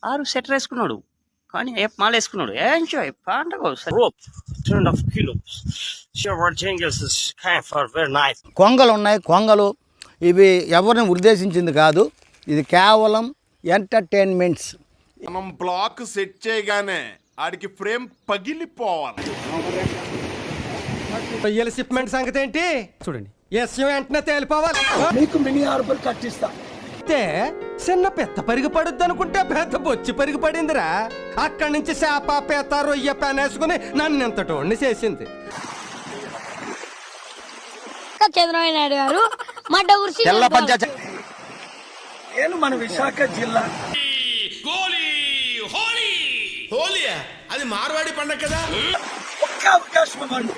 ఆరు సెటర్ వేసుకున్నాడు, కానీ ఏ మాల వేసుకున్నాడు. ఎంజాయ్ పండగ. Rope 2.5 kilos. Silver jingles is kind for very nice. కొంగలు ఉన్నాయి. కొంగలు ఇవి ఎవరిని ఉద్దేశించింది కాదు, ఇది కేవలం ఎంటర్టైన్మెంట్స్. మనం బ్లాక్ సెట్ చేయగానే ఆడికి ఫ్రేమ్ పగిలిపోవాలి. రొయ్యల షిప్మెంట్ సంగతి ఏంటి చూడండి. ఎస్ వెంటనే తేలిపోవాలి. మీకు మినీ హార్బర్ కట్టిస్తా. చిన్న పెద్ద పరిగి పడుద్ది అనుకుంటే పెద్ద బొచ్చి పరిగి పడిందిరా. అక్కడి నుంచి చేప పేత రొయ్య పెనేసుకుని నన్ను ఎంతటోడిని చేసింది. చంద్రబాబు నాయుడు గారు నేను మన విశాఖ జిల్లా హోలీయా అది మార్వాడి పండగ కదా. ఒక్క అవకాశం ఇవ్వండి,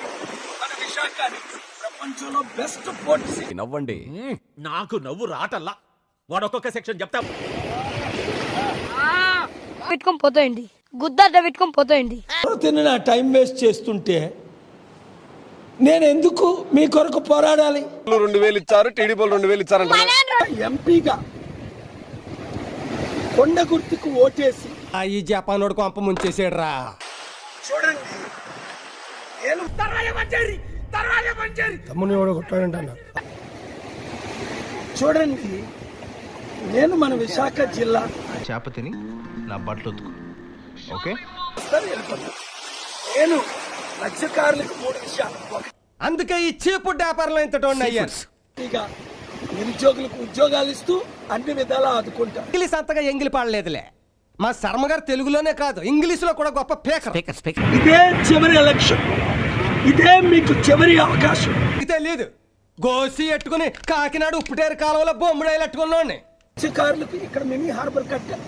మన విశాఖని ప్రపంచంలో బెస్ట్ పోర్ట్ సిటీ. నవ్వండి, నాకు నవ్వు రాటల్లా. వాడు ఒక్కొక్క సెక్షన్ చెప్తా. పెట్టుకొని పోతాయండి, గుద్దడ్డ పెట్టుకొని పోతాయండి. తిని నా టైం వేస్ట్ చేస్తుంటే నేను ఎందుకు మీ కొరకు పోరాడాలి? 2000 ఇచ్చారు, టీడీపీ 2000 ఇచ్చారంట. ఎంపీగా కొండ గుర్తుకు ఓటేసి ఈ జపానోడు కొంప ముంచేసాడు రా. చూడండి, నేను తమ్ముని చూడండి, నేను మన విశాఖ జిల్లా చేప తిని నా బట్టలు ఉతుకు. ఓకే, నేను మత్స్యకారులకు 3 విషయాలు. అందుకే ఈ చీపు వ్యాపారంలో ఇంతటోడిని అయ్యారు. నిరుద్యోగులకు ఉద్యోగాలు ఇస్తూ అన్ని విధాలా ఆదుకుంటా. ఇంగ్లీష్ అంతగా ఎంగిలి పాడలేదులే. మా శర్మ గారు తెలుగులోనే కాదు ఇంగ్లీష్ లో కూడా గొప్ప పేకర్. ఇదే చివరి ఎలక్షన్, ఇదే మీకు చివరి అవకాశం. తెలియదు గోసి ఎట్టుకుని కాకినాడ ఉప్పుటేరు కాలంలో బొమ్మిడాయిలు ఎట్టుకున్నాండి. మత్స్యకారులకు ఇక్కడ మినీ హార్బర్ కట్టారు.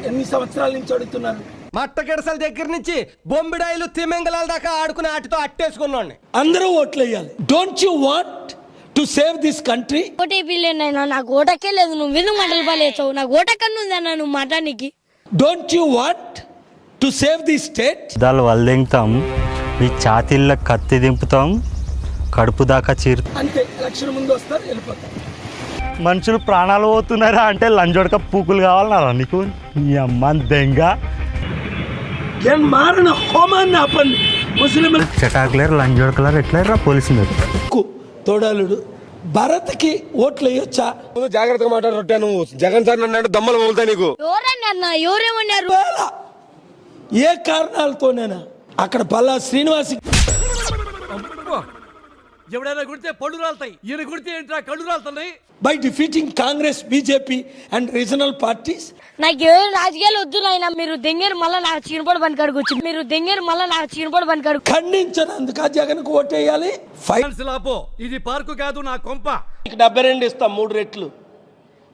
ఎన్ని సంవత్సరాల నుంచి అడుగుతున్నారు? మట్ట గిడసల దగ్గర నుంచి బొమ్మిడాయిలు తిమింగలాల దాకా ఆడుకుని ఆటితో అట్టేసుకున్నాండి. అందరూ ఓట్లు వేయాలి. Don't you want to save this country? ఓటే పిల్లనైనా నాకు ఓటకే లేదు. నువ్వు ఎందుకు మంటలు పాలేసావు? నాకు ఓటకన్నా ఉందన్నా నువ్వు మాట్లానికి. Don't you want to save this state? దాని వాళ్ళు దింపుతాం, మీ ఛాతీల్లో కత్తి దింపుతాం, కడుపు దాకా చీరు. అంతే, ఎలక్షన్ ముందు వస్తారు, వెళ్ళిపోతారు. మనుషులు ప్రాణాలు పోతున్నారా అంటే లంజోడక పూకులు కావాలన్నా నీకు? నీ అమ్మ దెంగ మారిన హోమాన్ని ఆపండి. ముస్లిం చటాకులేరు లంజోడకలేరు ఎట్లేరా పోలీసులు తోడాలుడు భరత్కి ఓట్లు వేయొచ్చా? జాగ్రత్తగా మాట్లాడుతాను. జగన్ సార్ నన్ను దమ్మలు పోగుతా నీకు. ఎవరేమన్నారు? ఏ కారణాలతోనేనా? అక్కడ పల్లా శ్రీనివాస్ ఎవడైనా కుడితే పళ్ళు రాలుతాయి, ఈయన కుడితే ఏంట్రా కళ్ళు రాలుతున్నాయి. By defeating Congress, BJP and regional parties. నాకు ఏ రాజకీయాలు వద్దు నాయన. మీరు దెంగేరు మళ్ళీ నాకు చీనపడి పని కడుకొచ్చు. మీరు దెంగేరు మళ్ళీ నాకు చీనపడి పని కడుగు. ఖండించనందుక జగన్ కు ఓటేయాలి. ఇది పార్కు కాదు, నా కొంప. 72 ఇస్తాం, 3 రెట్లు.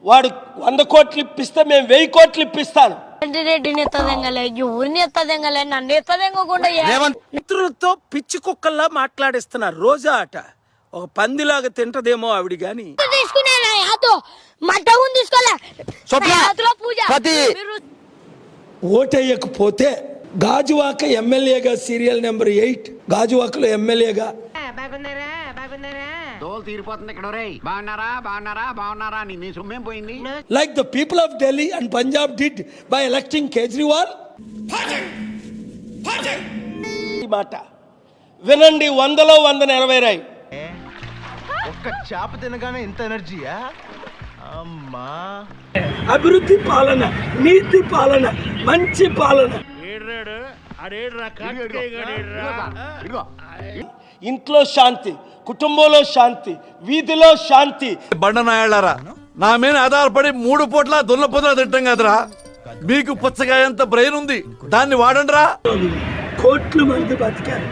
వాడు 100 కోట్లు ఇప్పిస్తే మేము 1000 కోట్లు ఇప్పిస్తాను. రెడ్డిని ఎత్తదెంగలే, ఎవరిని ఎత్తదెంగలే, నన్ను ఎత్తదెంగకుండా మిత్రులతో పిచ్చి కుక్కల్లా మాట్లాడిస్తున్నారు. రోజా అట ఒక పందిలాగా తింటదేమో ఆవిడ గాని ఓటేయకపోతే గాజువాక ఎమ్మెల్యేగా సీరియల్ నెంబర్ 8 గాజువాకలో ఎమ్మెల్యేగా like the people of Delhi and Punjab did by electing Kejriwal. మాట వినండి, 100లో 140 ఒక్క చేప తినగానే ఇంత ఎనర్జీయా? అమ్మా, అభివృద్ధి పాలన, నీతి పాలన, మంచి పాలన. ఇంట్లో శాంతి, కుటుంబంలో శాంతి, వీధిలో శాంతి. బండనాయాళ్ళారా, నా మీద ఆధారపడి 3 పూట్ల దున్న పొదల తింటాం కదరా. మీకు పుచ్చకాయంత బ్రెయిన్ ఉంది, దాన్ని వాడండిరా. కోట్ల మంది బతికారు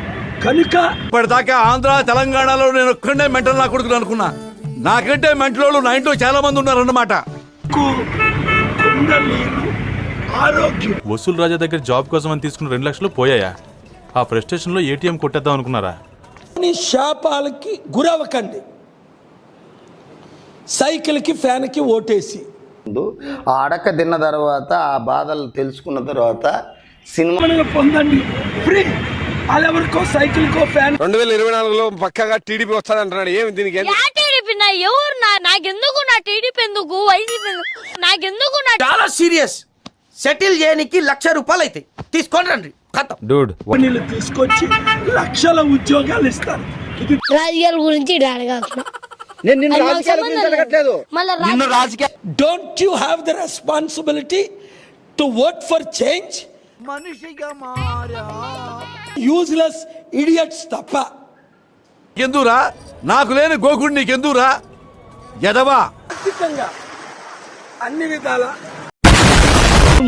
కనుక ఇప్పటిదాకా ఆంధ్ర తెలంగాణలో నేను ఒక్కడే మెంటల్ నా కొడుకుని అనుకున్నా. నాకంటే మెంటలోళ్ళు 9లో చాలా మంది ఉన్నారన్నమాట. ఆరోగ్యం. వసూల్ రాజా దగ్గర జాబ్ కోసం అని తీసుకున్న 2 లక్షలు పోయాయా? ఆ ఫ్రస్ట్రేషన్ లో ఏటీఎం కొట్టేద్దాం అనుకున్నారా? శాపాలకి గురవకండి. సైకిల్కి ఫ్యాన్కి ఓటేసి ఆ అడక తిన్న తర్వాత, ఆ బాధలు తెలుసుకున్న తర్వాత సినిమా పొందండి ఫ్రీ. వాళ్ళెవరికో సైకిల్కో ఫ్యాన్. 2024లో పక్కగా టీడీపీ వస్తాడంటున్నాడు. ఏమి దీనికి? ఎవరు నాకెందుకు? నా టీడీపీ ఎందుకు? వైసీపీ ఎందుకు? నాకెందుకు? చాలా సీరియస్ సెటిల్ చేయడానికి ₹1,00,000 అవుతాయి. తీసుకొని రండి ఖతం. డూడ్ కంపెనీలు తీసుకొచ్చి లక్షల ఉద్యోగాలు ఇస్తారు. ఇది రాజకీయాల గురించి అడగాల్సిన నేను నిన్ను రాజకీయాల గురించి అడగట్లేదు. నిన్ను రాజకీయ don't you have the responsibility to vote for change? మనిషిగా మారా యూజ్లెస్ ఇడియట్స్ తప్ప. ఎందురా నాకు లేని గోకుడు నీకెందురా ఎదవా? ఖచ్చితంగా అన్ని విధాల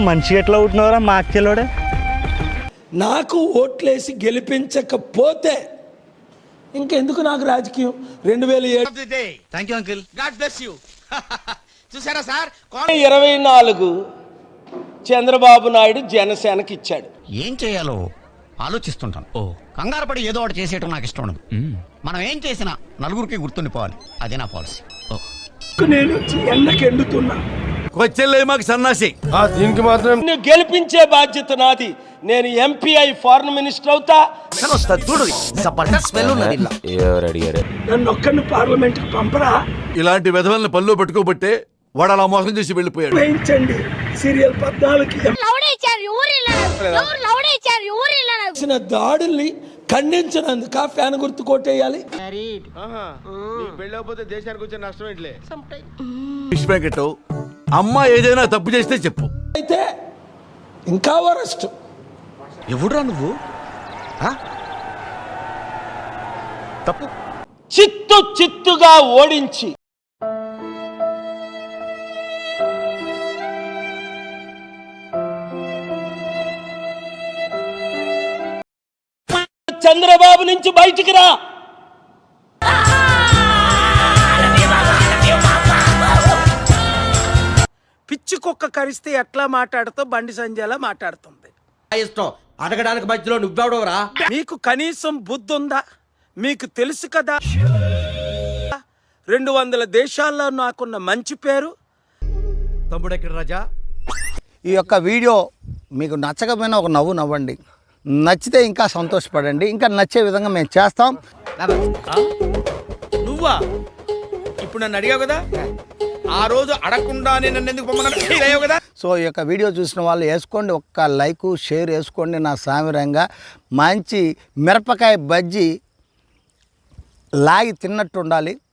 మనిషి ఎట్లా ఉంటున్నారా మా అక్కలోడే. నాకు ఓట్లేసి గెలిపించకపోతే ఇంకెందుకు నాకు రాజకీయం? 2007 thank you uncle. 24 Chandrababu Naidu జనసేనకి ఇచ్చాడు. ఏం చేయాలో ఆలోచిస్తుంటాను. కంగారు పడి ఏదో ఒకటి చేసేయటం నాకు ఇష్టం ఉండదు. మనం ఏం చేసినా నలుగురికి గుర్తుండిపోవాలి. అదే నా పాలసీ. నేను వచ్చి ఎండకి ఎండుతున్నా. కొచ్చెల్లే మాకు సన్నాసి. దీనికి మాత్రం నిన్ను గెలిపించే బాధ్యత నాది. నేను ఎంపీఐ ఫారెన్ మినిస్టర్ అవుతా. నన్ను ఒక్కడిని పార్లమెంట్ కి పంపరా. ఇలాంటి వెధవల్ని పనిలో పెట్టుకోబట్టే వాడు అలా మోసం చేసి వెళ్ళిపోయాడు. వేయించండి. సీరియల్ 14 చేసిన దాడుల్ని ఖండించినందుకు ఫ్యాన్ గుర్తు కొట్టేయాలి. పెళ్ళకపోతే దేశానికి వచ్చే నష్టం ఏంటిలే. ఫిష్ ప్యాకెట్ అమ్మ ఏదైనా తప్పు చేస్తే చెప్పు. అయితే ఇంకా వరస్ట్. ఎవడురా నువ్వు? తప్పు చిత్తుగా ఓడించి చంద్రబాబు నుంచి బయటికి రా. పిచ్చి కుక్క కరిస్తే ఎట్లా మాట్లాడుతూ బండి సంజయ్లా మాట్లాడుతుంది. ఇష్టం అడగడానికి మధ్యలో నువ్వెవడవరా? మీకు కనీసం బుద్ధి ఉందా? మీకు తెలుసు కదా 200 దేశాల్లో నాకున్న మంచి పేరు. తమ్ముడెక్కడ రాజా? ఈ యొక్క వీడియో మీకు నచ్చకపోయినా ఒక నవ్వు నవ్వండి. నచ్చితే ఇంకా సంతోషపడండి. ఇంకా నచ్చే విధంగా మేము చేస్తాం. నువ్వా ఇప్పుడు నన్ను అడిగావు కదా, ఆ రోజు అడగకుండానే నన్ను ఎందుకు పొమ్మన్నావు కదా. సో ఈ యొక్క వీడియో చూసిన వాళ్ళు వేసుకోండి, ఒక్క లైక్ షేర్ వేసుకోండి. నా సామిరంగా మంచి మిరపకాయ బజ్జీ లాగి తిన్నట్టు ఉండాలి.